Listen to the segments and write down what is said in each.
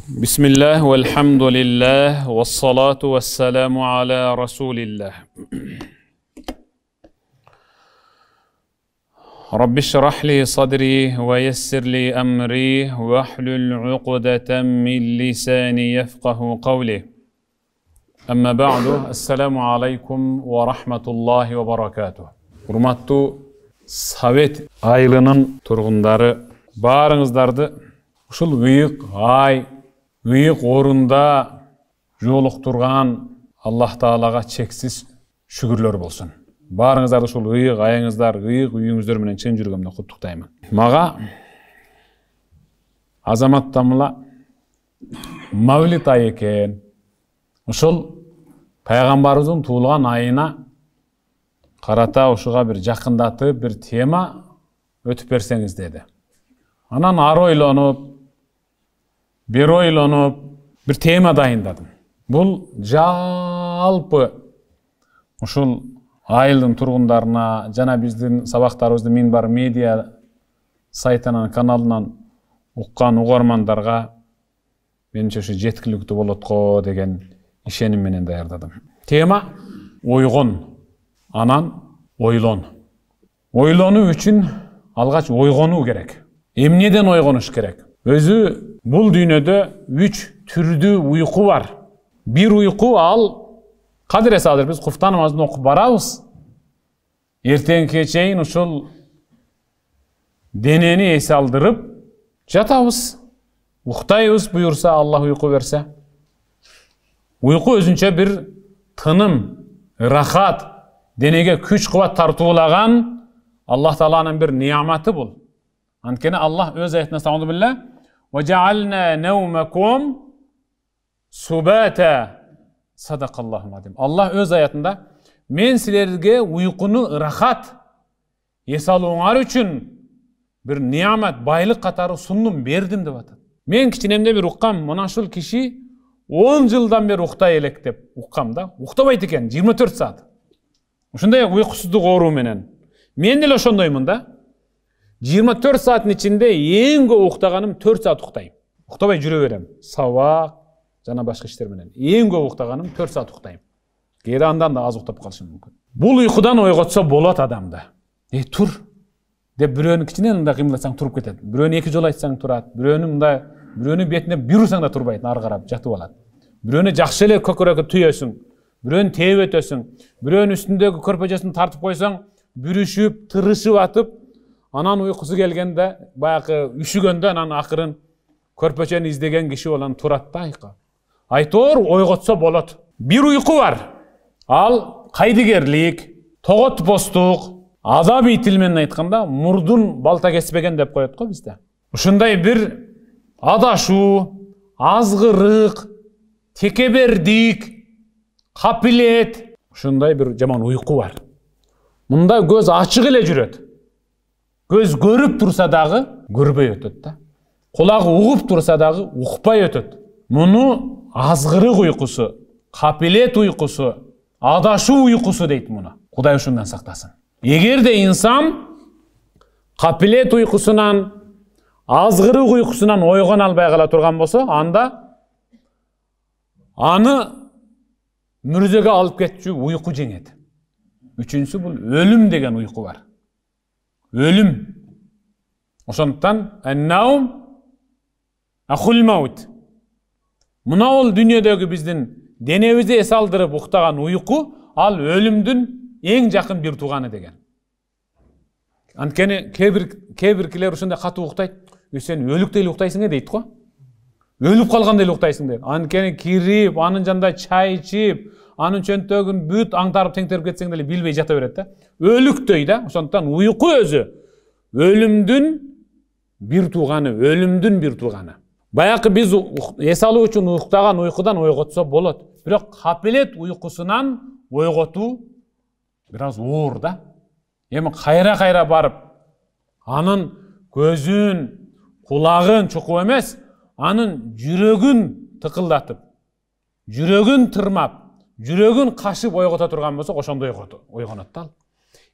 Bismillah, velhamdülillah, ve salatu ve selamu ala Resulillah. Rabbi şrah li sadri ve yessir li emri ve ahlul uqdeten min lisani yefqahu qavli. Amma ba'du, assalamu alaikum ve rahmetullahi ve barakatuh. Hurmatlı Sovet ayılının turgundары, barыңыздарды ушул ıyık ay, ıyık orunda жолуктурган Аллах Таалага чексиз шүгүрлөр болсун. Барыңыздарды ушул ıyık айыңыздар, ıyık үйүңүздөр менен чын жүргөмдөн куттуктаймын. Мага азаматтамла Мавлид айы экен. Ушул пайгамбарыбыздын туулган айына карата ушуга бир жакындатып бир тема өтүп берсеңиз деди. Анан ары ойлонуп, бир ойлонуп, бир тема дайындадым. Бул жалпы ушул айылдын тургундарына жана биздин сабактарыбызды Минбар медиа сайтынан, каналынан уккан угармандарга менимче ушу жеткиликтүү болот го деген ишеним менен даярдадым. Тема ойгон, анан ойлон. Ойлонуу үчүн алгач ойгонуу керек. Эмнеден ойгонуш керек? Өзү бул дүйнөдө 3 түрдүү уйку бар. Бир уйку ал кадыр эсадыр биз куфта намазын окуп барабыз. Эртеңке чейин ушул денени эс алдырып жатабыз. Уктайбыз буюрса, Аллах уйку берсе. Уйку өзүнчө бир тыным, рахат, денеге күч кубат тартуулаган Аллах Тааланын бир неаматы бул. Анткени Аллах өз аятында сауну билля وَجَعَلْنَا نَوْمَكُمْ سُبَاتًا Sadaqallahul azim. Allah öz аятында мен силерге уйкуну рахат эс алууңар үчүн бир неамат, байлык катары сундум, бердим деп атат. Мен кичинемде бир уккам, мына ушул киши 10 жылдан бери уктай элек деп уккам да. Уктабайт экен 24 саат. Ушундай уйкусуздук оору менен. Мен деле ошондоймун да. 24 сааттын ичинде эң көп уктаганым 4 саат уктайм. Уктабай жүрө берем. Сабак жана башка иштер менен. Эң көп уктаганым 4 саат уктайм. Кээде андан да аз уктап калышым мүмкүн. Бул уйкудан ойготсо болот адамды. Тур деп бирөөнү кичинен мындай кыймылдасаң туруп кетет. Бирөөнү 2 жолу айтсаң турат. Бирөөнү мындай, бирөөнү бетине бир урсаң да турбайт, ары карап жатып алат. Бирөөнү жакшы эле көкөрөккө түйөсүң. Бирөөнү тээп өтөсүң. Бирөөнү үстүндөгү көрпөчөсүн тартып койсоң, бүрүшүп, тырышып атып, анан уйкусу келгенде, баягы үшүгөндө анан акырын көрпөчөнү издеген киши болан турат да айкы. Айтор ойготсо болот. Бир уйку бар. Ал кайдыгерлик, тоготпостук, адабий тил менен айтканда мурдун балта кеспеген деп коет го бизде. Ушундай бир адашуу, азгырык, текебердик, капилет, ушундай бир жаман уйку бар. Мында көз ачык эле жүрөт. Көз көрүп турса дагы көрбөй өтөт да. Кулагы угуп турса дагы укпай өтөт. Муну азгырык уйкусу, капилет уйкусу, адашуу уйкусу дейт муну. Кудай ушундан сактасын. Эгерде инсан капилет уйкусунан, азгырык уйкусунан ойгон албай кала турган болсо, анда аны мүрзөгө алып кетчү уйку жеңет. Үчүнчүсү бул өлүм деген уйку бар. Өлүм. Ошондуктан ан-наум ахул маут. Мына ол дүйнөдөгү биздин денебизди эс алдырып уктаган уйку, ал өлүмдүн эң жакын бир тууганы деген. Анткени кээ-биркилер ушундай катуу уктайт. Сен өлүктөй эле уктайсың дейт го. Өлүп калгандай эле уктайсың дейт. Анткени кирип, анын жанында чай ичип, анын чөнтөгүн бүт аңтарып теңтерип кетсең деле билбей жата берет да. Өлүктөй да. Ошондуктан уйку өзү өлүмдүн бир тууганы, өлүмдүн бир тууганы. Баягы биз эс алуу үчүн уктаган уйкудан ойготсо болот. Бирок капилет уйкусунан ойготуу бир аз оор да. Эми кайра барып, анын көзүн, кулагын чукуп эмес, анын жүрөгүн тыкылдатып, жүрөгүн тырмап, жүрөгүн кашып ойгото турган болсо, ошондой ойгонот да.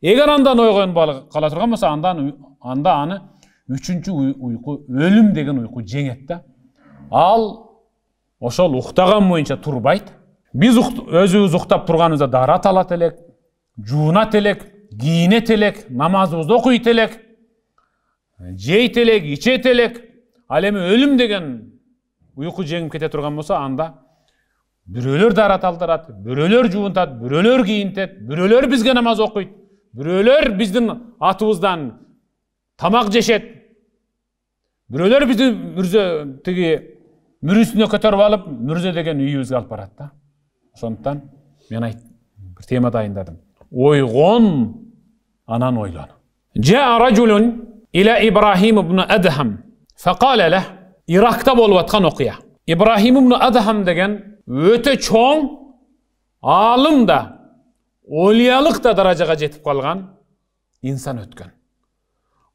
Эгер андан ойгон кала турган болсо, анда аны үчүнчү уйку, өлүм деген уйку жеңет да. Ал ошол уктаган боюнча турбайт. Биз өзүбүз уктап турганыбызда дарат алат элек, жуунат элек, кийинет элек, намазыбызды окуйт элек, жейт элек, ичет элек. Ал эми өлүм деген уйку жеңип кете турган болсо, анда бирөөлөр дарат алдырат, бирөөлөр жуунтат, бирөөлөр кийинтет, бирөөлөр бизге намаз окуйт, бирөөлөр биздин атыбыздан тамак жешет, бирөөлөр бизди мүрзө тиги мүрүсүнө көтөрүп алып, мүрзө деген үйүбүзгө алып барат да. Ошондуктан мен бир тема дайындадым. Ойгон, анан ойлон. Жаа ражулун иля Ибрахим ибн Адхам факала лах. Иракта болуп аткан окуя. Ибрахим ибн Адхам деген өтө чоң алым да, олиялык да даражага жетип калган инсан өткөн.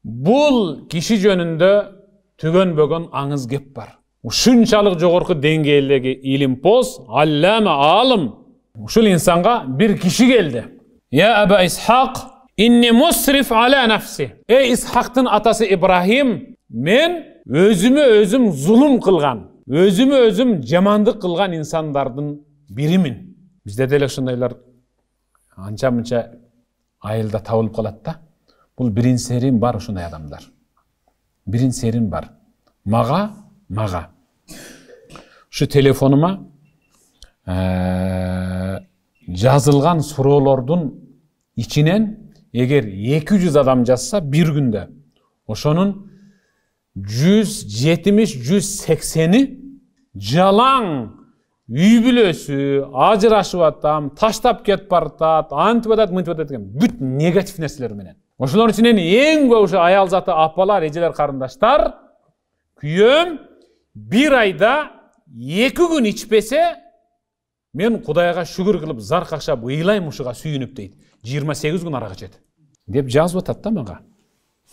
Бул киши жөнүндө түгөнбөгөн аңыз кеп бар. Ушунчалык жогорку деңгээлдеги илимпоз, аллама, алым. Ушул инсанга бир киши келди. Я Аба Исхак, инни мусриф аля нафси. Исхактын атасы Ибрахим, мен өзүмө өзүм зулум кылган, өзүмө өзүм жамандык кылган инсандардын биримин. Бизде деле ушундайлар анча-мынча айылда табылып калат да. Бул бирин серин бар ушундай адамдар. Бирин серин бар. Мага şu telefonuma жазылган суроолордун ичинен эгер 200 адам жазса bir günde ошонун 170-180'i жалаң үй бүлөсү, ажырашып атам, таштап кетип баратат, антип атат, мынтип атат деген бүт негатив нерселер менен. Ошолордун ичинен эң көп ушу аял заты апалар, эжелер, карындаштар, күйөөм bir ayda 2 gün içpese men Kudayga şükür kılıp zar kakşap ыйлайм ушуга сүйүнүп дейт. 28 gün ara geçet. Деп жазып атат да мага.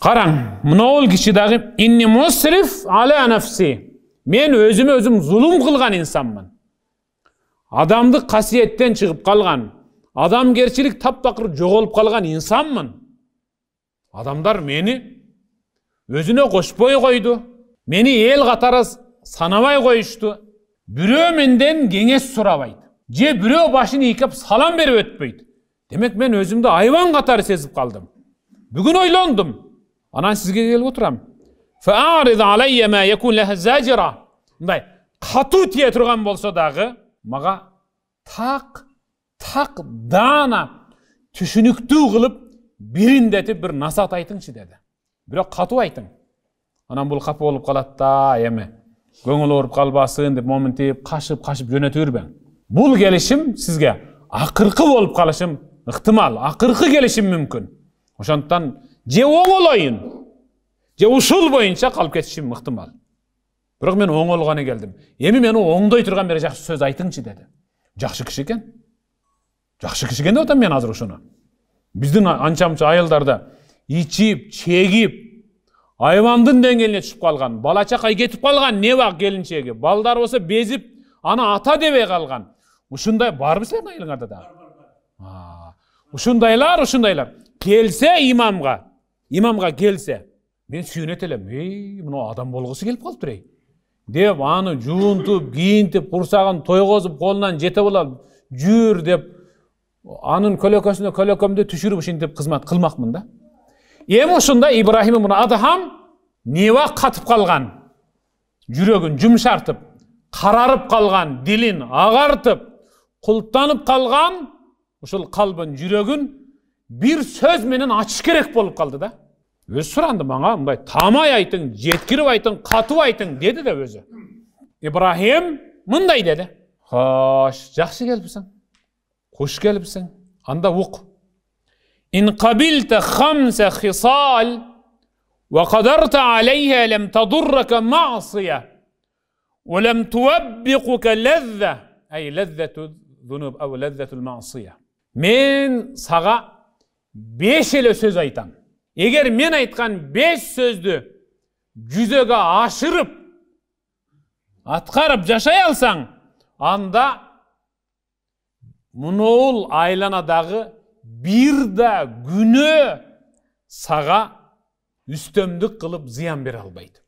Караң, мынау киши дагы инни мусриф аля нафси. Мен өзүмө өзүм зулум кылган инсанмын. Адамдык касиеттен чыгып калган, адамгерчилик таптакыр жоголуп калган инсанмын. Адамдар мени өзүнө кошпой койду. Meni el katары санабай коюшту. Бирөө менден кеңеш сурабайт. Же бирөө башын ийкеп салам берип өтпөйт. Демек мен өзүмдү айбан катары сезип калдым. Бүгүн ойлондум. Анан сизге келип отурам. Fa'arid alayya ma yakun laha zajira. Мындай катуу тие турган болсо дагы, мага так дана түшүнүктүү кылып бириндетип бир насаат айтыңчы деди. Бирок катуу айтың. Анан бул капа болуп калат да, эми көңүл ооруп калбасын деп моментип кашып жөнөтө бербең. Бул келишим сизге акыркы болуп калышым ыктымал, акыркы келишим мүмкүн. Ошондуктан же оңолоюн, же ушул боюнча калып кетишим ыктымал. Бирок мен оңолгону келдим. Эми мени оңдой турган бир жакшы сөз айтыңчы деди. Жакшы киши экен. Жакшы киши экен деп атам мен азыр ушуну. Биздин анча-мынча айылдарда ичип, чегип, айвандын деңгээлине түшүп калган, бала чакай кетип калган, не бак келинчеги, балдар болсо безип, аны ата дебей калган. Ушундай барбы силердин айылыңарда да? Ушундайлар келсе имамга келсе, мен сүйүнөт элем, мына адам болгусу келип калыптыр эй. Деп аны жуунтуп, кийинтип, курсагын тойгозуп, колунан жете болот, жүр деп анын көлөкөсүнө көлөкөмдү түшүрүп ушинтип кызмат кылмакмын да. Эми ушунда Ибрахим ибн Адхам нева катып калган, жүрөгүн жумшартып, карарып калган, дилин агартып, култанып калган, ушул калбын, жүрөгүн бир сөз менен ачыш керек болуп калды да. Өз суранды мага, мындай тамай айтың, жеткирип айтың, катуу айтың деди да өзү. Ибрахим мындай деди. Хош, жакшы келипсиң. Куш келипсиң. Анда ук. إن قبلت 5 خصال وقدرت عليها لم تضرك معصية ولم توبقك لذة أي لذة الذنوب أو لذة المعصية. Men sağa 5 ele söz aytam. Eğer men aytkan 5 sözdü жүзөгө ашырып, аткарып жашай алсаң, анда мунул айланадагы bir da günü sağa üstömdük kılıp ziyan bir albaydı.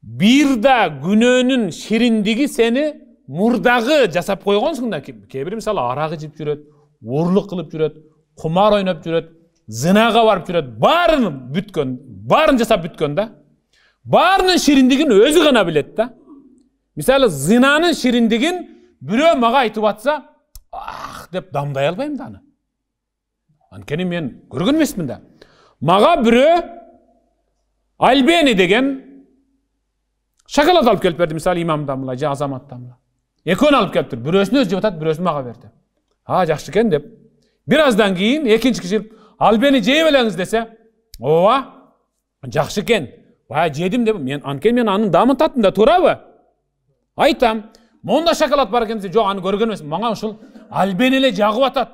Bir da günöөнүн şirindigi seni murdagı jasap koygonsun da kebiri misal aragı içip jüröt, uğurluk kılıp jüröt, kumar oynap jüröt, zinaga barıp jüröt, barını bütkön, barını jasap bütkön da. Barının şirindigin özü gana bilet da. Misal zinanın şirindigin bürö maga aytıp atsa, ah dep damday albayım da anı. Ankeni men görgөн emasmин da. Maga bürö Albeni degen şokolad alıp kelip berdi misal imamdamla, je azamatdamla. Ekön alıp keliptir. Bürösүnü öz jep atat, bürösүnü maga berdi. Ha jakşı eken dep. Birazdan keyin ekinci kişi Albeni jeye belеңiz dese, ооба, jakşı eken. Baya jedim dep, men anken men anын damын tattım da turabı? Aytam, monda şokolad bar eken dese, jok аны көргөн эмесмин. Мага ушул Albeni ele jagып atat.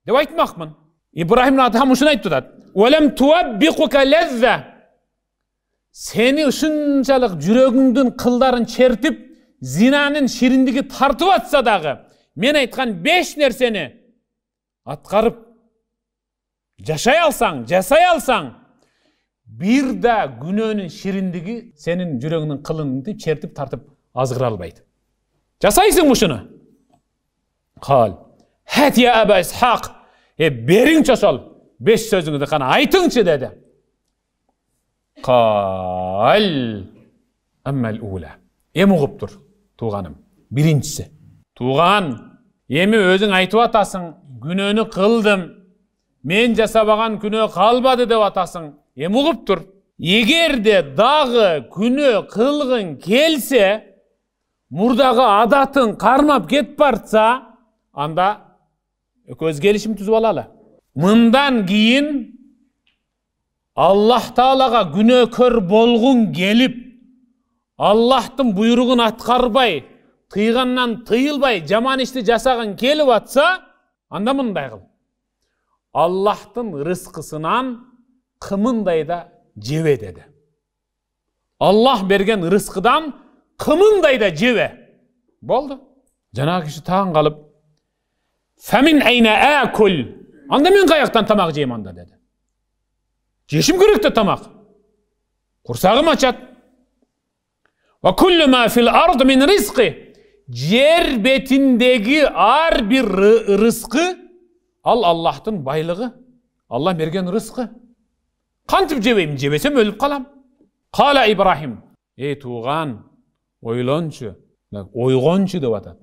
Dep aytmakмын. İbrahim'in adam uşunu aytып atat. Welem tuwabbiquka lezza. Seni uşunçalık jürögüңdүn kıldарын çertip, zinanın şirindigi tartıp atsa dagı, men aytkan 5 nerseni atkarıp, jaşay alsaң, bir da günöөнүн şirindigi senin jürögüңdүn kılını çertip tartıp azgıra albaydı. Jasaysың uşunu? Kal. Hat ya Aba İshaq. Beriңçe sol. 5 sözüňizdi kana aytıňçı dedi. Kal. Emmel ula. Emi uğuptur tuğanım. Birincisi. Tuğan, emi özüň aytıp atasың, günöөнü kıldım. Men jasabagan günö kalbady dep atasың. Emi uğuptur. Egerde dagı günö kılgın kelse, murdagı adatın karmap ket barsa, anda köz gelişim tüzüp alalı. Mından giyin Allah Taalaga günökör bolgun gelip, Allah'tın buyruğun atkarbay, tıygandan tıyılbay, jaman işti jasagın kelip atsa, anda mınday kıl. Allah'tın rızkısından kımınday da jebe dedi. Allah bergen rızkıdan kımınday da jebe. Boldu. Jana kişi taң kalıp, "Femin ayna akul?" Anda men kayaktan tamak jeyim anda dedi. Jeşim kerek de tamak. Kursagım açat. Ve kullu ma fil ard min rizqi. Yer betindegi ar bir rızkı al Allah'tın baylığı. Allah bergen rızkı. Kantip jebeyim, jebesem ölüp kalam. Kala İbrahim. Ey tuğan, oylonçu. Oygonçu dep atat.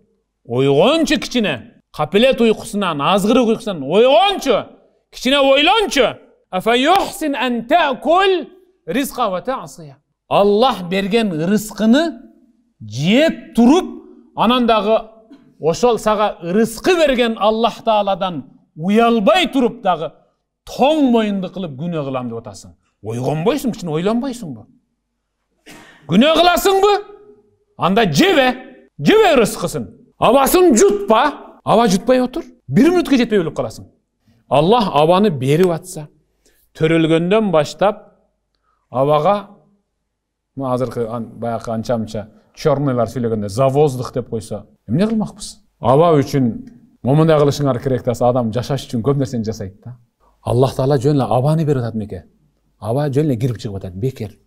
Oygonçu kiçine. Kapilet uykusundan, azgırık uykusundan oygonçu. Kiçine oylonçu. Afa yuhsin en ta'kul rizqa ve ta'siya. Allah bergen rızkını jep turup, anandağı oşol saga rızkı bergen Allah Taala'dan uyalbay turup dağı toң boyundu kılıp günö kılam dep atasың. Oygonboysun, kiçine oylanboysun bu. Günö kılasың bu? Anda jebe rızkısın. Abasın jutpa, aba jutpay otur. 1 minutga jetpey ölüp kalasың. Allah abanı berip atsa, törülgönden başlap abaga azırkı bayakı ança-munça çorныйлар сүйлөгөндө завоздук деп койсо, эмне кылмакпыз? Aba үчүн момундай кылышыңар керек да, адам жашаш үчүн көп нерсени жасайт да. Allah Taala жөн эле абаны берип атат меке. Аба жөн эле кирип чыгып атат, бекер.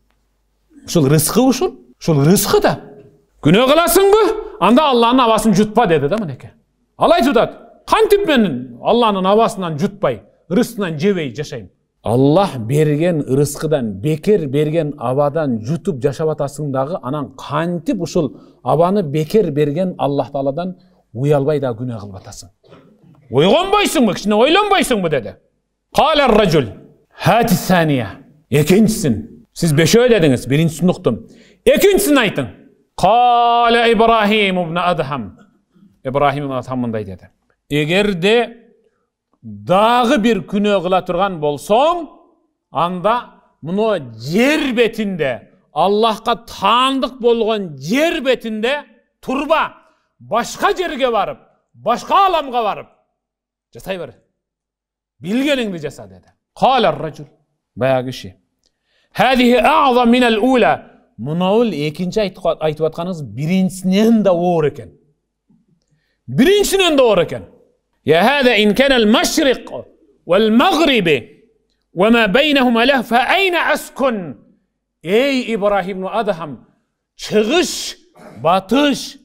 Ушул рызкы ушул рызкы да. Күнөө кыласыңбы? Анда Allah'ın abasını jutpa dedi da mынеке. Ал айтып атат, кантип мен Allah'ın abasынан jutпай, рызкынан жебей жашайм? Allah bergen rızkıdan, beker bergen abadan jutup yaşap atasың dagı, anan kantip uşul abanı beker bergen Allah Taala'dan uyalbay da günah kılıp atasың. Oygonboysun mu, kiçine oylanboysun mu dedi. Kâler racul, hâti saniye. Ekincisin. Siz 5 öydediniz, birincisini uqtum. Ekincisini aytın. Kâle İbrahim ibn Adham. İbrahim'in atamınday dedi. Eğer de dağı bir günö kıla turgan bolsoň, anda muno yer betinde, Allah'a tanıdık bolgon yer betinde turba, başka jerge barıp, başka alamga barıp, jasay ber. Bilgeningdi jasa dedi. Kâler racul. Bayağı kişi. Hâzihi a'zam minel ula. Munaul ekinci aytıp atkanız birincisinden de oğur eken. Birincisinden de oğur eken. Ya hâzâ in kânel maşrik vel magribi ve mâ beynehuma leh fe eyne askun. Ey İbrahim ve Adham, çıgış, batış,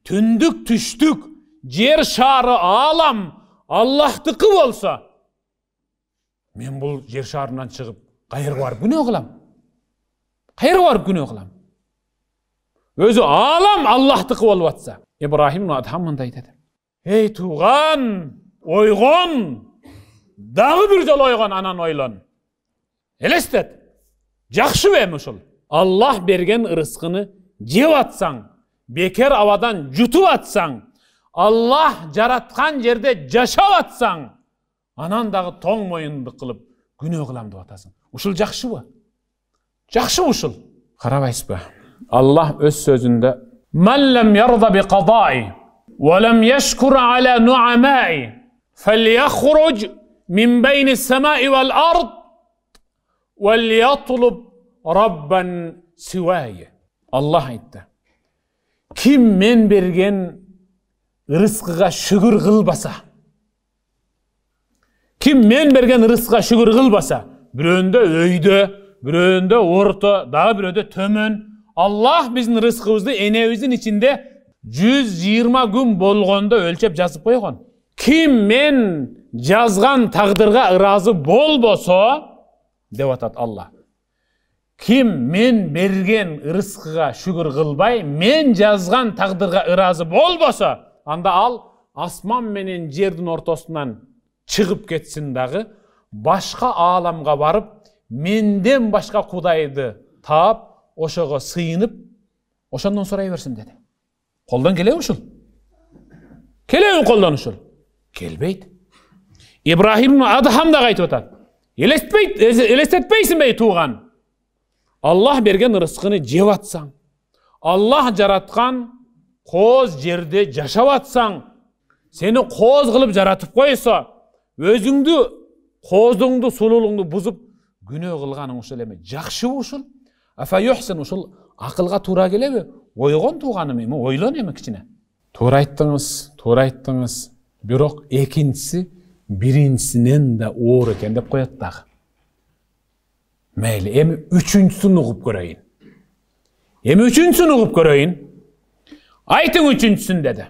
tündük, tüştük, yer şarı, alam Allah'tıkı bolsa, men bul yer şarından çıkıp qayerga barıp günah kılam? Qayerga barıp günah kılam? Özü alam Allah'tıkı bolup atsa. İbrahim Adham mınday dedi. Ey tuğan, oygon, dağı bir jol oygon anan oylan. Elestet, jakşı vermiş ol. Allah bergen ırıskını jep atsan, beker avadan jutup atsan, Allah jaratkan jerde jaşap atsan, anan dagı toң moyunduk kılıp günah kılam dep atasın. Uşul jakşı bu. Jakşı uşul. Karabaysızbı. Allah öz sözünde "Men lem yarda bi qada'i ve lem yeşkur ala nu'ama'i felyahruc min beyni semai vel ard ve liyatlub rabban sivaye." Allah aytdı. Kim men bergen rızkıga şükür kılbasa, kim men bergen rızkıga şükür kılbasa, biröndö öydö, biröndö orta, daha biröndö tömön, Allah bizning rızkımızды enebizin içinde 120 gün bolgonda ölçep жазып koygon. Kim men жазган taqdırga razı bolboso, dep atat Allah. Kim men bergen rızkıga şükür kılbay, men жазган taqdırga razı bolboso, anda al asman menen жердин ortasından çıkıp ketsin dağı, başka alamga barıp, menden başka kudaydı taap, oşoga sıyınıp, oşondan soray bersin dedi. Koldan kele uşul. Kele koldan uşul. Kelbeyt. İbrahim Adham da aytып atat. Elestetpeysin bey tuğan. Allah bergen rızkını jep atsan, Allah jaratkan koz jerde jaşap atsan, seni koz kılıp jaratıp koysa, özüңdü, kozdуңду, sululuңdu buzup günah kılgaның uşul eme. Jakşı uşul. Afa yuhsin uşul akılga tuğra kelebe? Oygon tuğanım eme, oylan eme kiçine. Tuğra ayttыңыз. Birok ekinçisi birincisinden de oğur eken dep koyat dağı. Meyli, emi üçüncüsünü uğup göreyin. Aytın üçüncüsün dedi.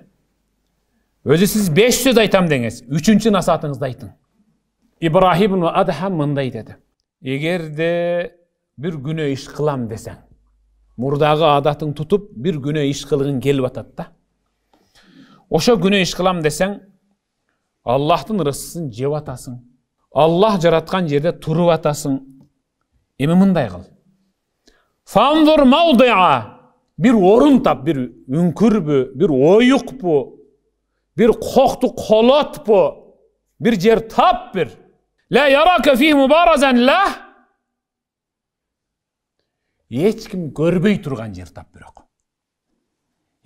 Özü siz 5 söz aytam deňiz. Üçüncü nasatыңızda aytın. İbrahim Adham mınday dedi. Egerde bir günah iş kılam desen, murdağı adatın tutup bir günah iş kılgın gelip atat da. Oşo günah iş kılam desen, Allah'tın rızkısın jep atasın. Allah jaratkan jerde turup atasın. Emi mınday kıl. Fanzur mawdi'a, bir orun tap, bir ünkürbü, bir oyukbu, bir koktu kolotbu, bir jer tap bir. La yaraka fih mubarazan lah. Hiç kim görbey turgan jer tap birok.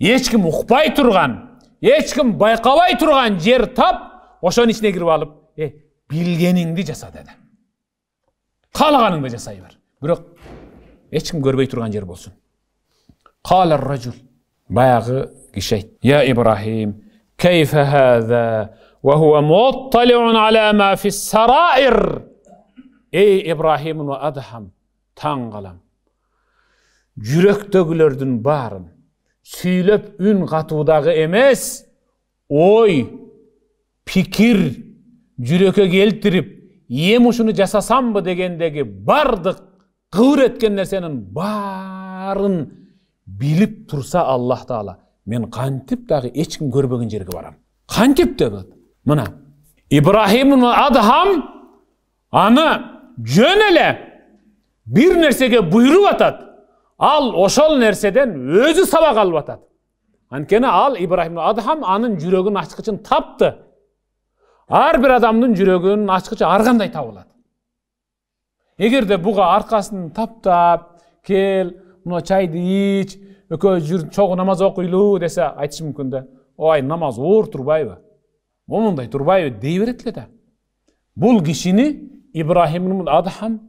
Hiç kim ukpay turgan, hiç kim bayqabay turgan jer tap, oşonun içine girip alıp, bilgeningdi jasa dedi. Kalaganыңды jasay ber. Birok hiç kim görbey turgan jer bolsun. Qalar racul. Bayağı kişi ayt. Ya İbrahim, keyfe hâzâ ve huve muttali'un alâ mâ fis-sarâir. Ey İbrahim ve Adham, taň galam. Yürekdögülerdin barın, süylep ün gatudağı emes, oy, pikir, jüreke geltirip, uşunu jasasam mı degendegi bardık, kıvır etken nersenin barın bilip tursa Allah Taala, men kantip dağı hiç kim görbegin jerge baram. Kantip de bu. Mına, İbrahim ve Adham, anı jönele bir nersege buyrup atat. Al oşol nerseden özü sabak alıp atat. Ankene al İbrahim ve Adham anın yüreginin açkıçın taptı. Har bir adamdın yüreginin açkıçı arganday tabılat. Egerde buga arkasını tap-tap, kel, muna çaydı iç, ökö jür çoğu namaz okuylu dese aytışı mümkün de. Oy namaz oğur turbayı. Omunday turbayı deyiveretle de. Bul kişini İbrahim ve Adham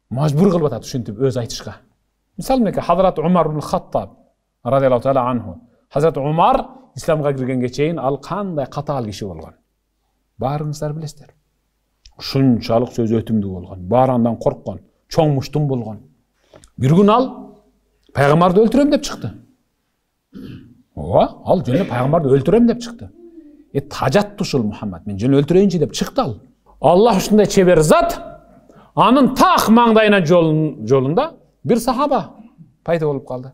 majbur kılıp atat şuntip öz aytışka. Misal meke Hazrat Umar bin Khattab radiyallahu ta'ala anhu. Hazrat Umar İslamga kirgenge çeyin al kanday katal kişi bolgan. Barыңızдар bilesizler. Şunçalık söz ötümdü bolgan. Barandan korkkan, çoңmuştum bolgan. Bir gün al Пайгамбарды өлтүрөм деп чыкты. Ооба, ал жөн пайгамбарды өлтүрөм деп чыкты. Тажатты ушул Мухаммад, мен жөн өлтүрөйүнчү деп чыкты ал. Аллах ушундай чебер зат, анын так маңдайына жолунда бир сахаба пайда болуп калды.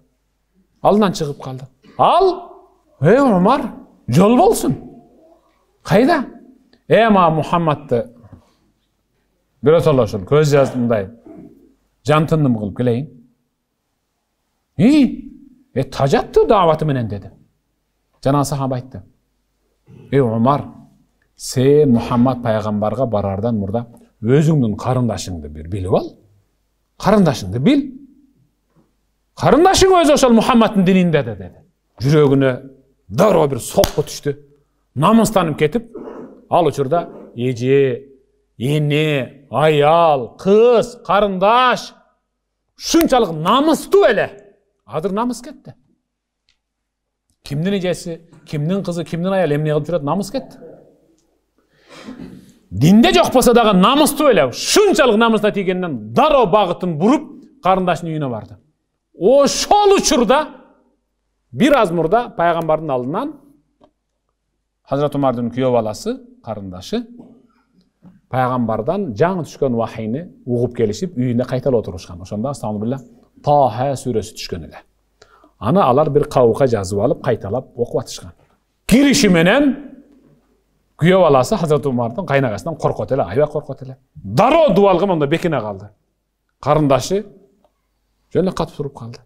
Алдынан чыгып калды. Ал, Умар, жол болсун. Кайда? Ма Мухаммадты биротоло ушул көз жазымдай жантындым кылып келейин. Тажатты даваты менен деди. Жана сахаба айтты. Умар, сен Мухаммад пайгамбарга барардан мурда өзүңдүн карындашыңды бир билип ал. Карындашыңды бил. Карындашың өзү ошол Мухаммаддын дининде деди. Жүрөгүнө дароо бир сокко түштү. Намыстанып кетип, ал учурда эже, эне, аял, кыз, карындаш ушунчалык намыстуу эле. Азыр намыс кетти. Кимдин эжеси, кимдин кызы, кимдин аялы эмне кылып жүрөт, намыс кетти. Динде жок болсо дагы намыстуу эле. Ушунчалык намысына тийгенден дароо багытын буруп, карындашынын үйүнө барды. Ошол учурда бир аз мурда пайгамбардын алдынан Хазрат Умардын күйөө баласы, карындашы пайгамбардан жаңы түшкөн вахийни угуп келишип, үйүнө кайталап отурушкан. Ошондо Астагфирулла Таха сүрөсү түшкөн эле. Аны алар бир кабыкка жазып алып, кайталап окуп атышкан. Кириши менен күйөө баласы Хазрат Умардын кайнагасынан коркот эле, аябай коркот эле. Дароо дубалга монда бекине калды. Карындашы жөн эле катып туруп калды.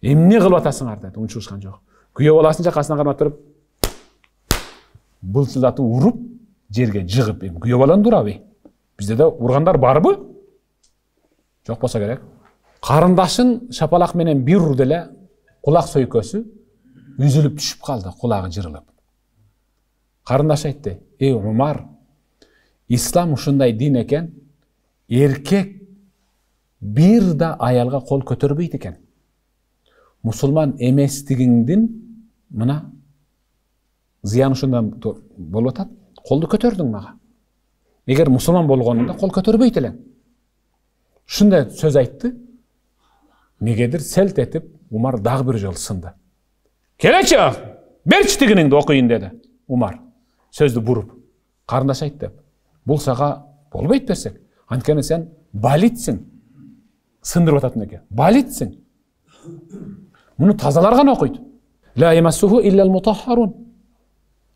Эмне кылып атасыңар деди, унчушкан жок. Күйөө баласын жакасынан кармап туруп былчылдатып уруп, жерге жыгып, күйөө баланы урабы? Бизде да ургандар барбы? Жок болсо керек. Карындашын шапалак менен бир урду эле кулак сөйкөсү үзүлүп түшүп калды, кулагы жырылып. Карындаш айтты: Умар, ислам ушундай дин экен, эркек бир да аялга кол көтөрбөйт экен. Мусулман эместигиңдин мына зыяны ушундан болуп атат. Колду көтөрдүң мага. Эгер мусулман болгонуңда кол көтөрбөйт элең. Ушундай сөз айтты. Негедир селт этип Умар дагы бир жолу сынды. Келечи, берчи тигиниңди окуйун деди Умар. Сөздү буруп. Карындаш айтты: бул сага болбойт берсек. Анткени сен балитсиң. Сындырып атат экен. Балитсиң. Муну тазалар гана окуйт. Ла ямассуху иллал мутаххарун.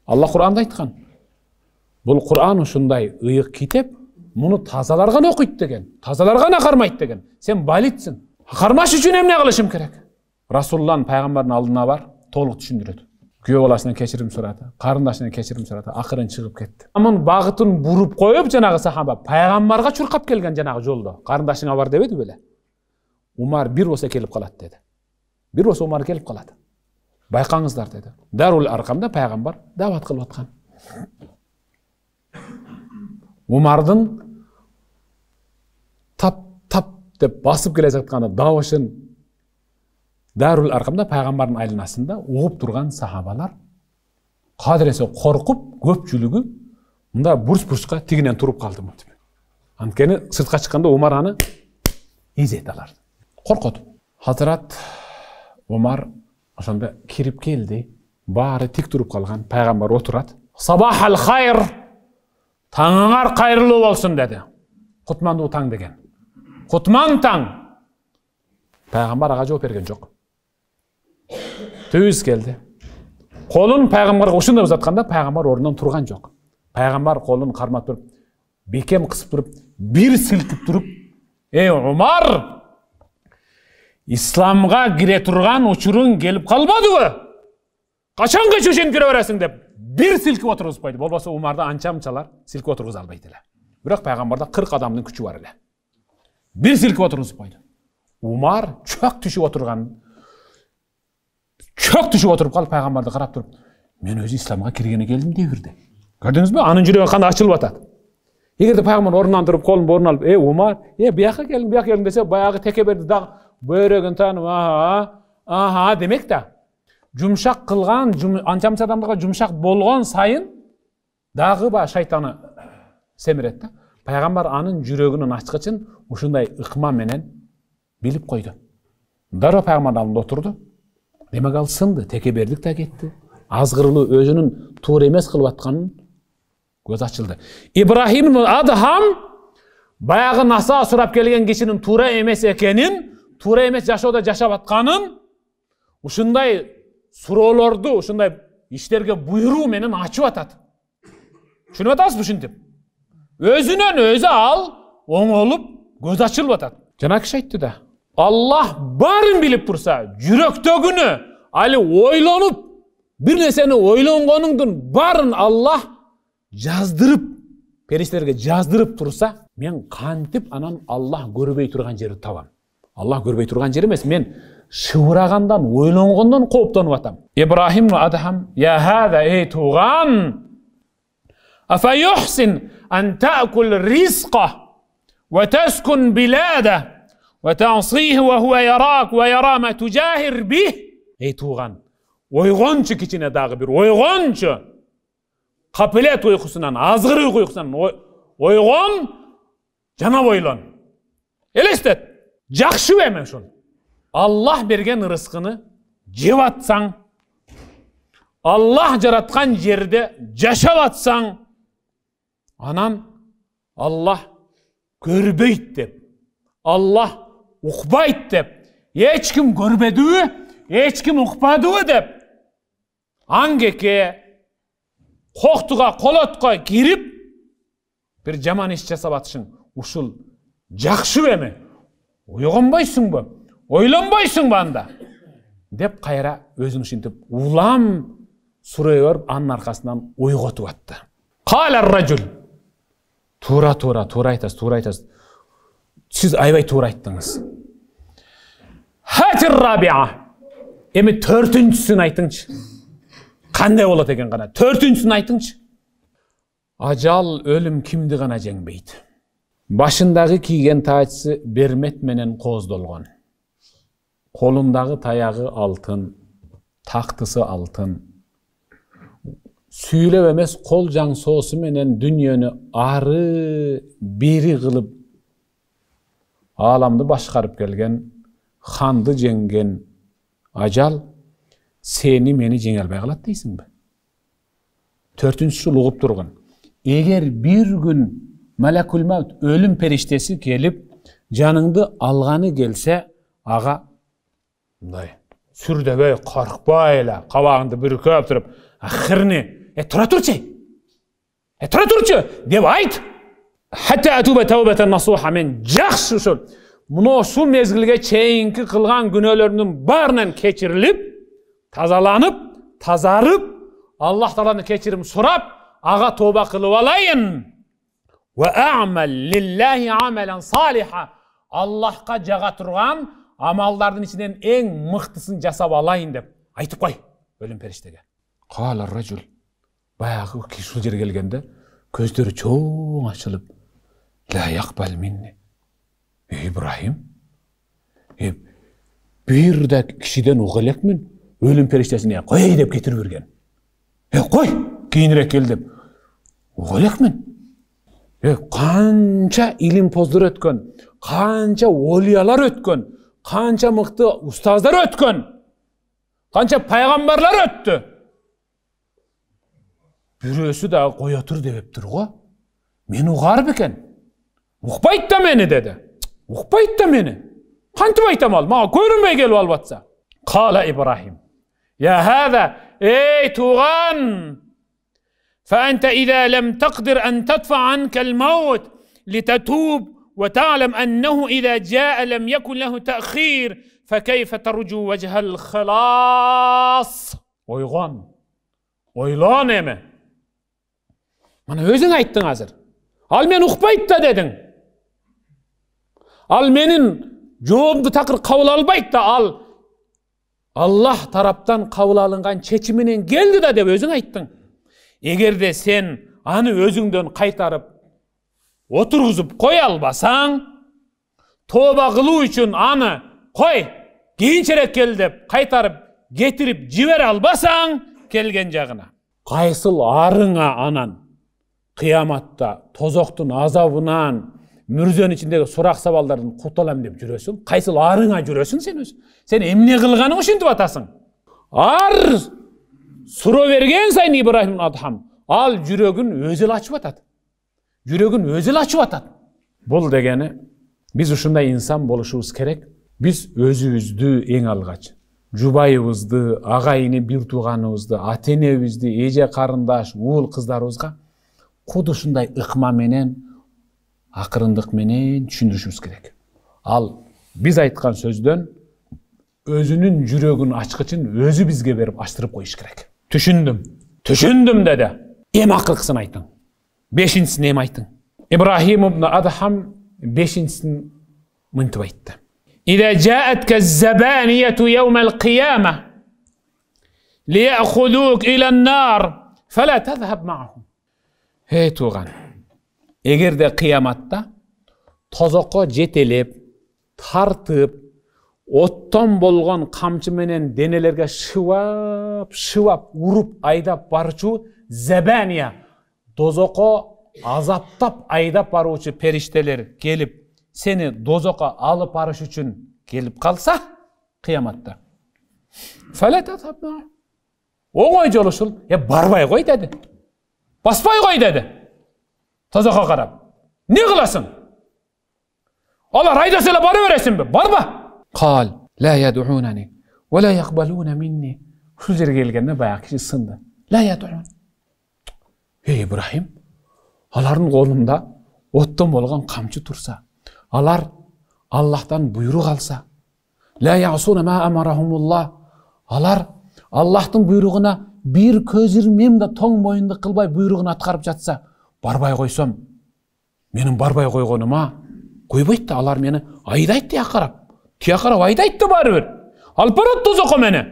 Аллах Кур'анда айткан. Бул Кур'ан ушундай ыйык китеп, муну тазалар гана окуйт деген. Тазалар гана кармайт деген. Сен балитсиң. Кармаш үчүн эмне кылышым керек? Расулуллахн пайгамбардын алдына бар, толук түшүндүрөт. Күйөө баласынан кечирим сурады, карындашынан кечирим сурады, акырын чыгып кетти. Амын багытын буруп коюп жанагы сахаба пайгамбарга чуркап келген жанагы жолдо. Карындашыңа бар дебеди беле? Умар бир болсо келип калат деди. Бир болсо Умар келип калат. Байкаңыздар деди. Дарул Аркамда пайгамбар дават кылып аткан. Умардын тап деп басып келе жатканы дабышын Дарул Аркамда пайгамбардын айланасында угуп турган сахабалар кадыресе коркуп, көпчүлүгү мында бурс-бурска тигинен туруп калды мынтип. Анткени сыртка чыкканда Умар аны изет алар. Коркотуп. Хазрат Умар ошондо кирип келди. Баары тик туруп калган. Пайгамбар отурат. Сабахал хайр. Таңыңар кайрылуу болсун деди. Кутмандуу таң деген. Кутман таң. Пайгамбар ага жооп берген жок. Төбүз келди. Колун пайгамбарга ушундай узатканда пайгамбар ордунан турган жок. Пайгамбар колун кармап туруп, бекем кысып туруп, бир силкип туруп: Умар! Исламга кире турган учуруң келип калбадыбы? Качанга чөшен кире бересиң деп бир силкип отургузуп койду. Болбосо Умарда анча-мынчалар силкип отургуза албайт эле. Бирок пайгамбарда 40 адамдын күчү бар эле. Бир силкип отургузуп койду. Умар чөк түшүп отуруп калып пайгамбарды карап туруп: мен өзү исламга киргени келдим дей бирди. Көрдүңүзбү? Анын жүрөгү кандай ачылып атат. Эгерде пайгамбар ордунан туруп, колун борун алып: Умар, бияка келиң десе, баягы теке берди дагы бөйрөгүн таанып, демек да. Жумшак кылган, анча-мынча адамдарга жумшак болгон сайын дагы шайтаны семирет да. Пайгамбар анын жүрөгүнүн ачкычын ушундай ыкма менен билип койду. Daroo paygambardын алдында отурду. Demek al sındı, tekebberlik de gitti. Azgırlığı özünün tuğra emes kılıp atkanın göz açıldı. İbrahim'in Adham bayağı nasa surap kelgen kişinin tuğra emes ekenin, tuğra emes yaşaoda yaşap atkanın uşunday suroolordu, uşunday işlerge buyuruu menen açıp atat. Şunu atasız uşintip. Özünün özü al, oňolup göz açılıp atat. Jana kişi aytdı da. Allah barın bilip tursa, yürektögünü ali oylanyp bir neseni oylongonundan barın Allah jazdırıp, perişlerge jazdırıp tursa, men kantip anan Allah görбей turgan jeri tabam. Allah görбей turgan jeri emes, men şıvıragandan, oylongondan koptanyp atam. İbrahim ve Adham, ya hada ey tuğan, afa yuhsin an ta'kul rizqa ve teskun bilada وتعصيه وهو يراك ويرى ما تجاهر به. Ey tuğan, oygonçu kiçine dağı bir oygonçu. Kapilet uykusundan, azgır uykusundan oygon, jana oylon. Elestet, jakşı emen şol. Allah bergen rızkını jep atsaň, Allah jaratkan jerde jaşap atsaň, anan Allah görбейт dep, Allah ukbayt dep, hiç kim görmedi, hiç kim ukmadı dep, angeke, koktuğa, kolotqa girip, bir jaman iş jasap atışın, uşul jakşı emi, oygonboysun bu, oylanboysun banda, dep kayra özünü şintip, ulam surayıp, anın arkasından oygotup attı. Qalar racul, Tuğra aytasız. Siz aybay tuğra ayttınız. Hatir rabi'a. Emi törtüncüsünü aytınçı. Kanday bolat eken gana. Törtüncüsünü aytınçı. Ajal ölüm kimdi gana jengbeydi. Başındağı kiygen taçsı bermet menen kozdolgon. Kolundağı tayağı altın, taktısı altın. Süylep emes kol jaң sosu menen dünyönü arı biri kılıp alamdı başkarıp gelgen, handı jengen ajal seni meni jengel kılat deysin be. Törtüncüsü lugup durgun. Eger bir gün Malakul Maut ölüm periştesi gelip janыңды alganı gelse, aga mындай sürdebey korkbayla kabağındı bürköp turup ahirni tura turçu dep ayt. Hatta atuba tawbatan nasuha men jakşı şol. Muno şu mezgilge çeyinki kılgan günölörünün barынан keçirilip, tazalanıp, tazarıp, Allah Taala'nın keçirim surap, aga toba kılıp alayın. Ve a'mal lillahi amelen saliha. Allah'a jaga turgan amallardan içinden en mıhtısını jasap alayın dep aytıp koy ölüm periştege. Qalar racul. Bayağı kişi jere gelgende gözleri çoğ açılıp la yakbal minni. İbrahim, bir de kişiden oğalekmin, ölüm periştesine koy dep getirip bergen. Koy, keyinirek gel dep. Oğalekmin. Kança ilim pozdur ötkön, kança oliyalar ötkön, kança mıktı ustazlar ötkön, kança paygambarlar öttü. Bürösü da koyatur debeptir go. Men ugar beken. Ukbayt da meni dedi. Ukbayt da meni. Kantip aytam al, mağa görünbey gelip albatsa. Kala İbrahim. Ya hada, ey tuğan. فأنت إذا لم تقدر أن تدفع عنك الموت لتتوب وتعلم أنه إذا جاء لم يكن له تأخير فكيف ترجو وجه الخلاص. Oylan eme. Mana özün ayttın hazır. Al men ukbayt da dedin. Al menin joobumdu takır kabul albayt da al. Allah taraptan kabul alıngan çeçiminen geldi da dep özün ayttın. Egerde sen anı özüңдөн kaytarıp oturguzup koy albasaң, toba kılуу üçün anı koy, keyinçerek gel dep kaytarıp getirip jiber albasaң kelgen jagına. Kaysıl arıңa anan kıyamatta tozoktun azabынан мүрзөнүн ичиндеги сурак сабалдарын куталам деп жүрөсүң? Кайсыл арыңа жүрөсүң сен өзү? Сен эмне кылганың ушинтип атасың? Ар суроо берген сайын Ибрахим Адхам ал жүрөгүн өзү эле ачып атат. Жүрөгүн өзү эле ачып атат. Бул дегени биз ушундай инсан болушубуз керек. Биз өзүбүздү эң алгач, жубайыбызды, агайыны, бир тууганыбызды, ата-энебизди, эже карындаш, уул кыздарыбызга куду ушундай ыкма менен, акырындык менен түшүндүрүшүбүз керек. Ал биз айткан сөздөн өзүнүн жүрөгүн ачкычын өзү бизге берип ачтырып коюш керек. Түшүндүм деди. Эми акыркысын айтың. Бешинчисин эми айтың. Ибрахим ибн Адхам бешинчисин мынтип айтты. إذا جاءتك الزبانية يوم القيامة ليأخذوك إلى النار فلا تذهب معهم. Hey туған, эгерде кыяматта тозокко жетелеп, тартып, оттон болгон камчы менен денелерге шыбап, уруп айдап барчу забания, тозокко азаптап айдап баруучу периштелер келип сени дозокко алып барыш үчүн келип калса кыяматта. Оңой жол ушул, барбай кой деди. Баспай кой деди. Тозокко карап. Не кыласың? Алар айдаса эле бара бересиңби? Барба. Кал, ла ядуунани ва ла якбалуна минни. Ушул жерге келгенде баягы киши сынды. Ла ядуун. Ибрахим, алардын колунда оттон болгон камчы турса, алар Аллахтан буйрук алса, ла ясуна ма амарахумуллах, алар Аллахтын буйругуна бир көз ирмем да тоң моюнду кылбай буйругун аткарып жатса, барбай койсом, менин барбай койгонума койбойт да, алар мени айдайт тияк карап айдайт да бары бир. Алып барат тозокко мени.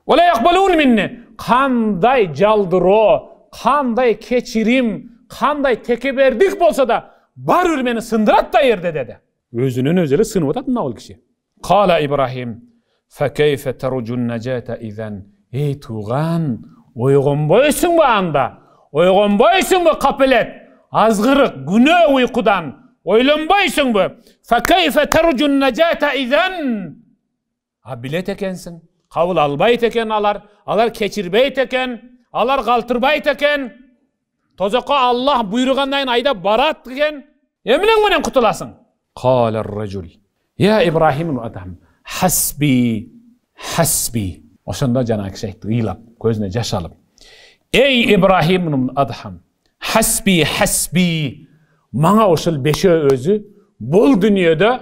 Ва ла якбалун минни. Кандай жалдыроо, кандай кечирим, кандай текебердик болсо да бары бир мени сындырат да жерде деди. Өзүнөн өзү эле сынып атат мына бул киши. Кала Ибрахим, факайфа таржун najata изан. Эй туган, ойгонбойсуңбу анда? Ойгонбойсуңбу капелет? Азгырык күнөө уйкудан ойлонбойсуңбу? Факайфа таржун najata изан. Билет экенсиң. Кабыл албайт экен алар кечирбейт экен, алар калтырбайт экен. Тозокко Аллах буйругандан айдап барат экен. Эмнең менен кутуласың? Кала ар-рajul. Я Ибрахим Адхам, хасби. Ошондо жана киши айтты, ыйлап, көзүнө жаш алып. Эй Ибрахим Адхам, хасби. Мага ушул бешөө өзү бул дүйнөдө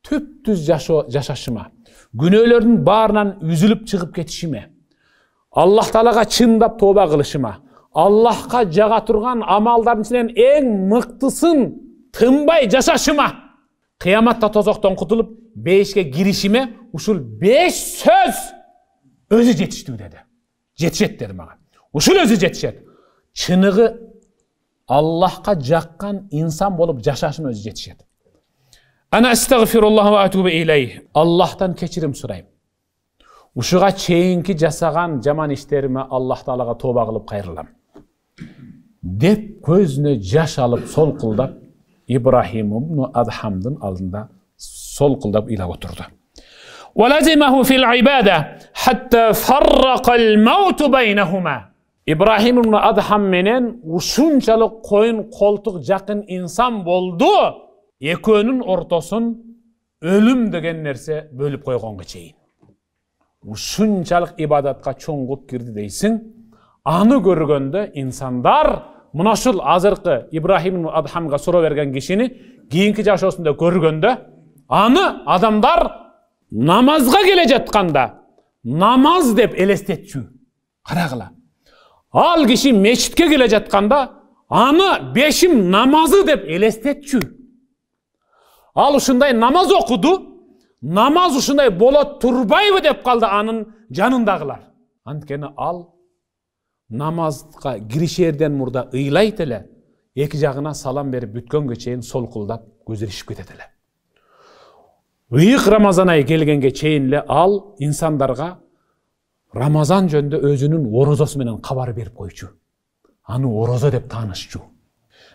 түп-түз жашашыма, күнөөлөрдүн баарынан үзүлүп чыгып кетишиме, Аллах Таалага чындап тооба кылышыма, Аллахка жага турган амалдардын ичинен эң мыктысын тынбай жашашыма, кыяматта тозоктон кутулуп бейишке киришиме ушул 5 сөз өзү жетиштүү деди. Жетишет деди мага. Ушул өзү жетишет. Чыныгы Аллахка жаккан инсан болуп жашашым өзү жетишет. Ана астагфируллах ва атубу илейх. Аллахтан кечирим сурайм. Ушуга чейинки жасаган жаман иштериме Аллах Таалага тооба кылып кайрылам. Деп көзүнө жаш алып солкулдап Ибрахим ибн Адхамдын алдында солкулдап ыйлап отурду. ولزمه في العبادة حتى فرق الموت بينهما. Ибрахим ибн Адхам менен ушунчалык коюн колтук жакын инсан болду, экөөнүн ортосун өлүм деген нерсе бөлүп койгонго чейин. Ушунчалык ибадатка чоңгуп кирди дейсиң. Аны көргөндө инсандар мына ушул азыркы Ибрахим ибн Адхамга суроо берген кишини кийинки жашоосунда көргөндө аны адамдар намазга келе жатканда намаз деп элестетчү. Карагыла. Ал киши мечитке келе жатканда аны бешим намазы деп элестетчү. Ал ушундай намаз окуду, намаз ушундай болот турбайбы деп калды анын жанындагылар. Анткени ал намазга киришерден мурда ыйлайт эле, эки жагына салам берип бүткөнгө чейин солкулдап көзүрүшүп кетет эле. Ыйык Рамазан айы келгенге чейин эле ал инсандарга Рамазан жөнүндө өзүнүн орозосу менен кабар берип койчу. Аны орозо деп таанышчу.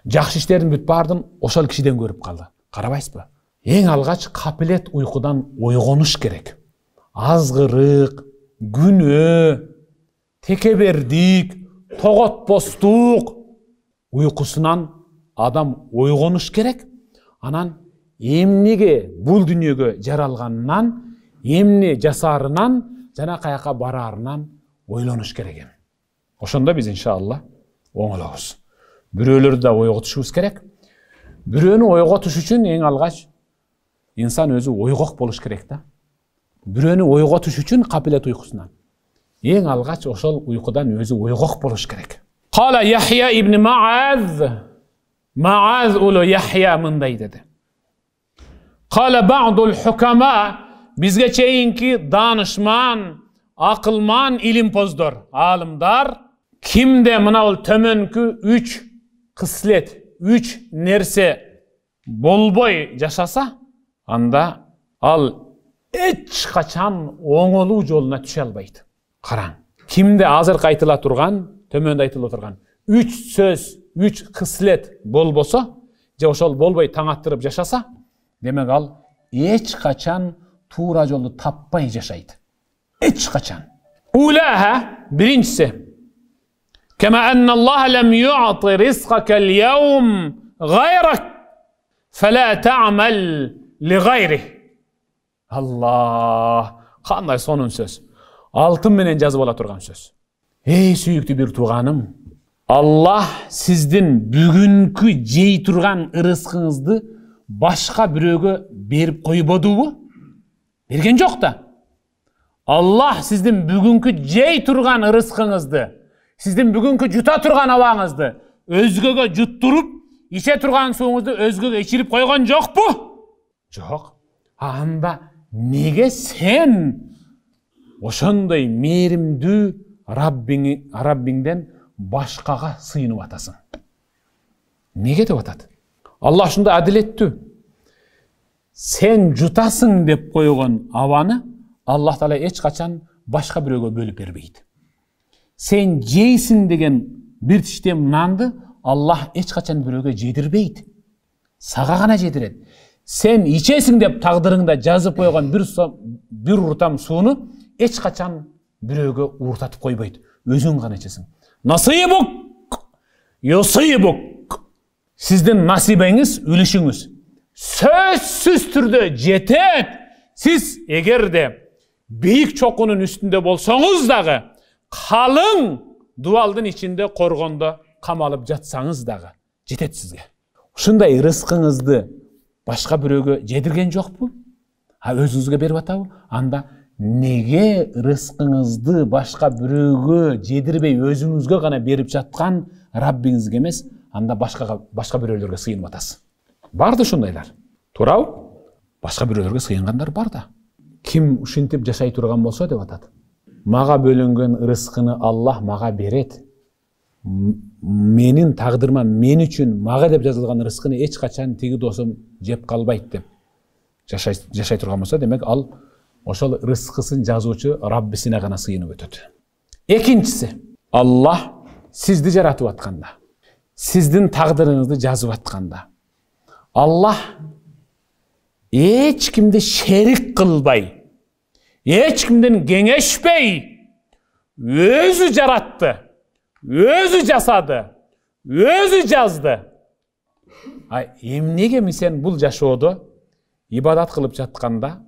Жакшы иштерин бүт бардым, ошол кишиден көрүп калды. Карабайсызбы? Эң алгач капилет уйкудан ойгонуш керек. Азгырык, күнөө, текебердик, тоготпостук уйкусунан адам ойгонуш керек. Анан эмнеге бул дүйнөгө жаралганынан, эмне жасаарынан жана каяка бараарынан ойлонуш керек. Ошондо биз иншалла оңолобуз. Бирөөлөрдү да ойготушубуз керек. Бирөөнү ойготуш үчүн эң алгач инсан өзү ойгок болуш керек да. Бирөөнү ойготуш үчүн капилет уйкусунан эң алгач ошол уйкудан өзү ойгок болуш керек. Кала Яхья ибн Мааз улу Яхья мындай деди. Кала ба'дул хукама, бизге чейинки данышман, акылман илимпоздор, алымдар, кимде мына бул төмөнкү 3 кыслет, 3 нерсе болбой жашаса, анда ал эч качан оңолуу жолуна түшө албайт. Караң, кимде азыркы айтыла турган, төмөндө айтылып турган 3 сөз, 3 кыслет болбосо, же ошол болбой таң аттырып жашаса, демек ал эч качан туура жолду таппай жашайт. Эч качан. Улаха, биринчиси. Кема анна Аллах лам ю'ти ризқака al-yawm ghayrak, fala ta'mal li ghayri. Allah, кандай сонун сөз. Алтын менен жазып ала турган сөз. Эй сүйүктүү бир тууганым, Аллах сиздин бүгүнкү жей турган ырыскыңызды башка бирөөгө берип койбодубу? Берген жок да. Аллах сиздин бүгүнкү жей турган ырыскыңызды, сиздин бүгүнкү жута турган абаңызды өзгөгө жуттуруп, иче турган сууңузду өзгөгө ичирип койгон жокпу? Жок. Анда неге сен ошондой мээримдүү Раббиңден башкага сыйынып атасың? Неге деп атат? Аллах ушундай адилеттүү. Сен жутасың деп койгон абаны Аллах Таала эч качан башка бирөөгө бөлүп бербейт. Сен жейсиң деген бир тиштем нанды Аллах эч качан бирөөгө жедирбейт. Сага гана жедирет. Сен ичесиң деп тагдырыңда жазып койгон бир уртам сууну эч качан бирөөгө уртатып койбойт. Өзүң гана ичесиң. Насибук, юсибук. Сиздин насибеңиз, үлүшүңүз сөзсүз түрдө жетет. Сиз эгерде бийик чокунун үстүндө болсоңуз дагы, калың дубалдын ичинде коргондо камалып жатсаңыз дагы жетет сизге. Ушундай рызкыңызды башка бирөөгө жедирген жокпу? Өзүңүзгө берип атабы? Анда неге рызкыңызды башка бирөөгө жедирбей өзүңүзгө гана берип жаткан Раббиңизге эмес, анда башка бирөөлөргө сыйынып атасыз? Бар да ушундайлар. Туурабы? Башка бирөөлөргө сыйынгандар бар да. Ким ушинтип жашай турган болсо деп атат. Мага бөлөнгөн рызкыны Аллах мага берет. Менин тагдырыма, мен үчүн мага деп жазылган рызкыны эч качан тиги досум жеп калбайт деп жашай турган болсо, демек ал ошол рызкысын жазуучу Раббисине гана сыйынып өтөт. Экинчиси, Аллах сизди жаратып атканда, сиздин тагдырыңызды жазып атканда, Аллах эч кимди шерик кылбай, эч кимден кеңешпей өзү жаратты, өзү жасады, өзү жазды. Эмнеге сен бул жашоодо ибадат кылып жатканда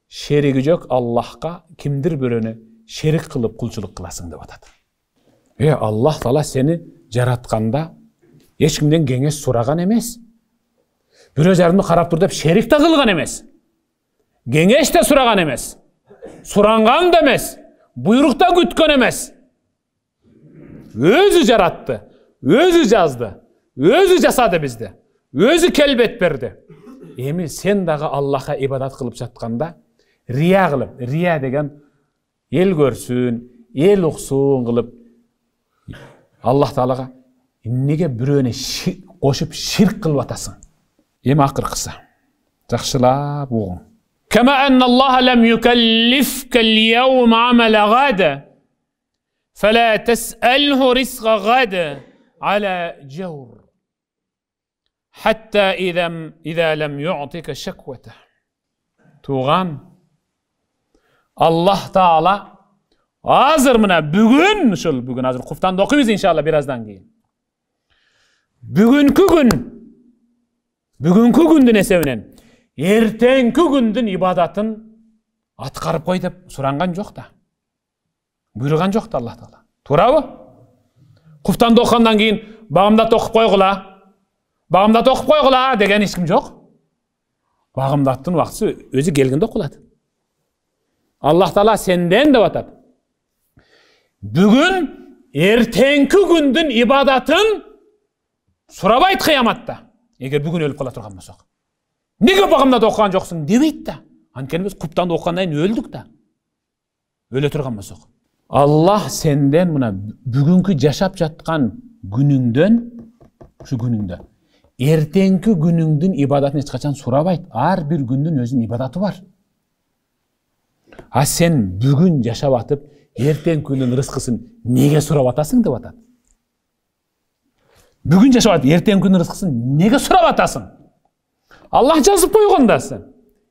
шериги жок Аллахка кимдир бирөөнү шерик кылып кулчулук кыласың деп атат. Аллах Таала сени жаратканда эч кимден кеңеш сураган эмес. Бирөө жарымды карап тур деп шерик да кылган эмес. Кеңеш да сураган эмес. Суранган да эмес. Буйрук да күткөн эмес. Өзү жаратты, өзү жазды, өзү жасады бизди, өзү келбет берди. Эми сен дагы Аллахка ибадат кылып жатканда рия кылып, рия деген эл көрсүн, эл уксун кылып Аллах Таалага неге бирөөнө кошуп ширк кылып атасың? Эми акыркысы жакшылап угуң. Кама анна Аллах лам юкаллифка al-yawm amala gada فلا تسأله رزق غدا على جور. hatta idha lam yu'tika shakwata. Tuğan Allah Taala hazır mına bugün hazır kuftan da okuyuz inşallah birazdan keyin. Bugünkü gündün esebinen erteňki gündün ibadatın atkarıp koy dep surangan jok da. Buyurgan jok da Allah Taala. Turabı? Kuftan da okugandan keyin bagımdat okup koygula. Bagımdat okup koygula degen hiç kim jok. Bagımdattın wagty özü gelgende okulat. Allah Taala senden de atat. Bugün erteňki gündün ibadatın surabayt kıyamatda. Eger bugün ölüp kala turgan bolsak. Nege bagımda da okugan joksun debeyt da. Antkeni biz kuptan da okugandan öldük da. Öle turgan bolsak. Allah senden mına bugünkü jaşap jatkan gününden şu gününde erteňki günüңdün ibadatını hiç kaçan surabayt. Har bir gündün özünün ibadatı var. Ha sen bugün jaşap atıp erteňki gündün rızkısın nege surap atasың dep atat. Bugün jaşap atıp erteňki gündün rızkısın nege surap atasың? Allah жазып койгонда sen.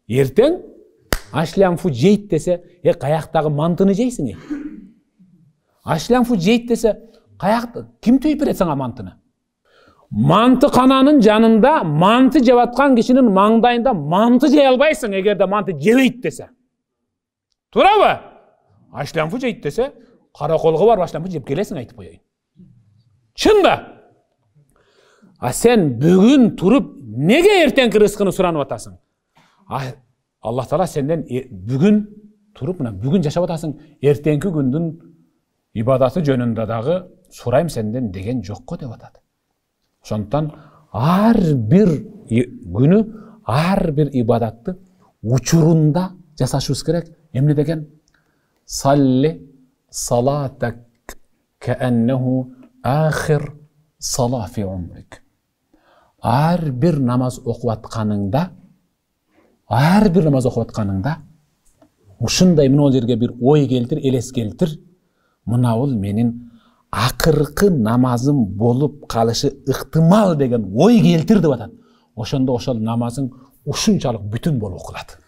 Erteň ашлям фу жейт dese, kayaqtagı mantını jeysiň. Ашлям фу жейт dese, kayaqta kim tüyüp beret sana mantını? Mantı kananın janında mantı jebatkan kişinin mangdayında mantı jey albaysың egerde mantı jebeyt dese. Turabı? Aşlam fu jeyt dese, karakolga barıp aşlam fu jep kelesiň aytyp koyayın. Çında. A sen bugün turup nege erteňki rızkını suranıp atasың? Allah Taala senden bugün turup bugün jaşap atasың, erteňki gündün ibadatı jönünde dagı surayım senden degen jokko dep atat. Şondan har bir günü, har bir ibadatты uçurunda jasaşыбыз керек. Emne degen? Salli salatak keennehu ahir salah fi umrik. Har bir namaz okuvatkanыңda, ушундай мына жерге bir oy keltir, eles keltir. Mına ol menin akırkı namazım bolup kalışı ıhtimal degen oy keltir dep atat. Oşonda oşol namazın uşunçalık bütün bolup okulat.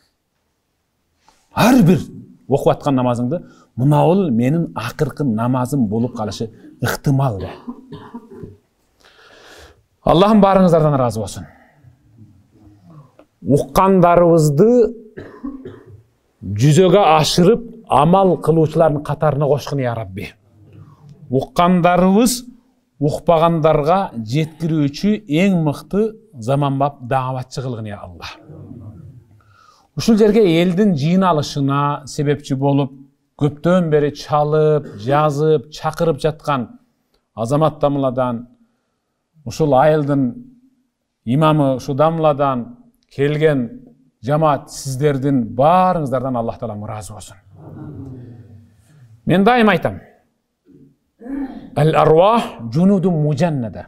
Har bir okuvatkan namazыңды mına ol menin akırkı namazım bolup kalışı ıhtimal de. Allah'ım barыңızlardan razı olsun. Uqqandarыбызды жүзөгө ашырып амал кылуучулардын катарына кошкун ya Rabbi. Uqqanдарыбыз укпагандарга жеткирүүчү эң мыкты заманбап дааватчы кылгын ya Allah. Ушул жерге элдин жыйналышына себепчи болуп, көптөн бери чалып, жазып, чакырып жаткан Азамат Дамладан, ушул айылдын имамы ушу Дамладан келген жамаат сиздердин барыңыздардан Аллах Таала ыраазы болсун. Мен дайым айтам. Al-arwah junudun mujannada.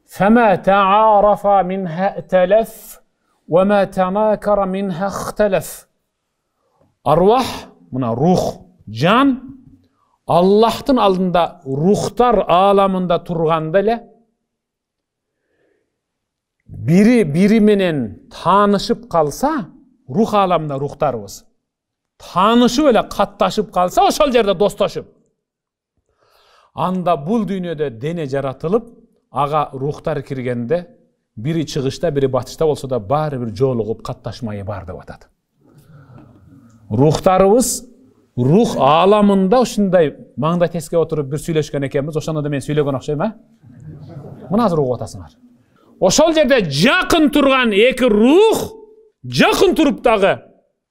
Fama ta'arafa minha i'talaf wa ma tanakara minha ikhtalaf. Arwah, mına ruh, can Allah'tın aldında ruhtar alamında turganda ele biri menen tanışıp kalsa, ruh alamında ruhtarыбыз tanışıp öyle kattaşıp kalsa, oşol jerde dostoşup, anda bul dünyada dene jaratılıp, aga ruhtar kirgende, biri çıgışta, biri batışta olsa da bari bir jolugup kattaşmayı bar dep atat. Ruhtarыбыз ruh alamında ушундай маңда теске отуруп bir сүйлөшкөн экенбиз, ошондо да мен сүйлөгөн окшойм, а? Мына азыр угуп атасыңар. Ошол жерде жакын турган эки рух жакын туруп дагы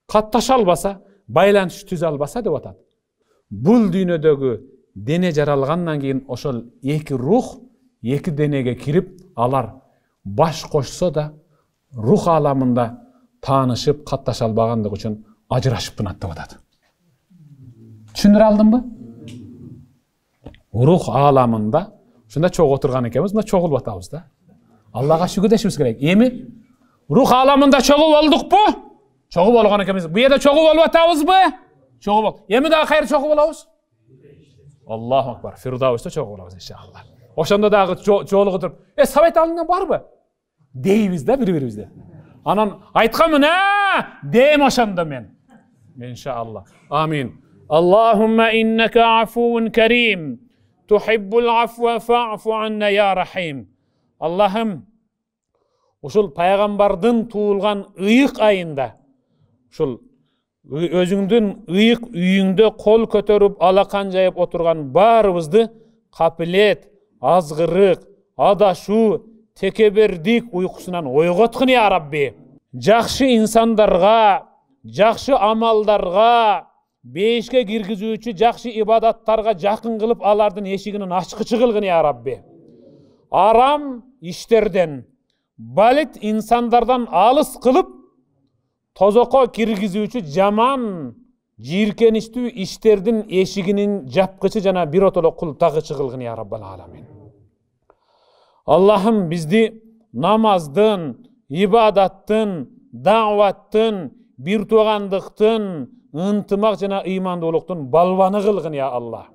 катташа албаса, байланыш түзө албаса деп атат. Бул дүйнөдөгү дене жаралгандан кийин ошол эки рух эки денеге кирип, алар баш кошсо да рух аламында таанышып, катташа албагандыгы үчүн ажырашып тынат деп атат. Түшүндүрө алдымбы? Рух аламында ушунда чогуу отурган экенбиз, мына чогулуп атабыз да. Аллага шүгүр дешибиз керек. Эми рух аламында чогуу болдукпу? Чогуу болгон экенбиз. Бу жерде чогуу болуп атабызбы? Чогуу бол. Эми дагы кайра чогуу болобуз? Аллаху акбар. Фирдаусда чогуу болобуз иншалла. Ошондо дагы жолугу туруп, Совет алынан барбы? дейбиз да бири-бирибизде. Анан айтканмын, дейм ошондо мен. Иншалла. Амин. Аллахумма иннака афуун карим. Тухиббул афва фа'фу анна я рахим. Аллахым, ушул пайгамбардын туулган ыйык айында, ушул өзүңдүн ыйык үйүңдө кол көтөрүп алакан жайып отурган баарыбызды капилет, азгырык, адашуу, текебердик уйкусунан ойготкун я Рабби. Жакшы инсандарга, жакшы амалдарга, бейишке киргизүүчү жакшы ибадаттарга жакын кылып, алардын эшигинин ачкычы кылгын я Рабби. Арам иштерден, балит инсандардан алыс кылып, тозоко киргизүүчү жаман, жийиркеничтүү иштердин эшигинин жапкычы жана биротоло култагычы кылгын я Раббал аламин. Аллахым бизди намаздын, ибадаттын, даваттын, бир туугандыктын, ынтымак жана ыймандуулуктун балбаны кылгын я Аллах.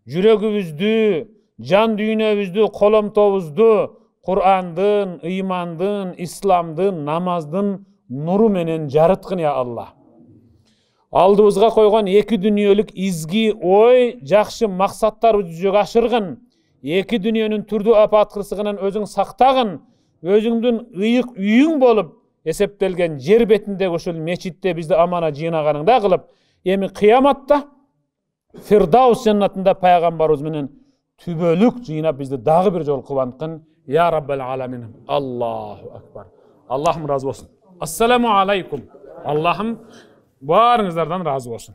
Жүрөгүбүздү, жан дүйнөбүздү, коломтобузду Кур'андын, ыймандын, исламдын, намаздын нуру менен жарыткын я Аллах. Алдыбызга койгон эки дүнүйөлүк изги ой, жакшы максаттарыбызды жүзөгө ашыргын. Эки дүнүйөнүн түрдүү апаткырсыгынан өзүң сактагын. Өзүңдүн ыйык үйүң болуп эсептелген жер бетиндеги ушул мечитте бизди амана жыйнаганыңда кылып, эми кыяматта Фирдаус жаннатында пайгамбарыбыз менен түбөлүк жыйнап бизди дагы бир жолу кубанткын. Я Раббал аламин. Аллаху акбар. Аллахым разы болсун. Ассаламу алейкум. Аллахым барыңыздардан разы болсун.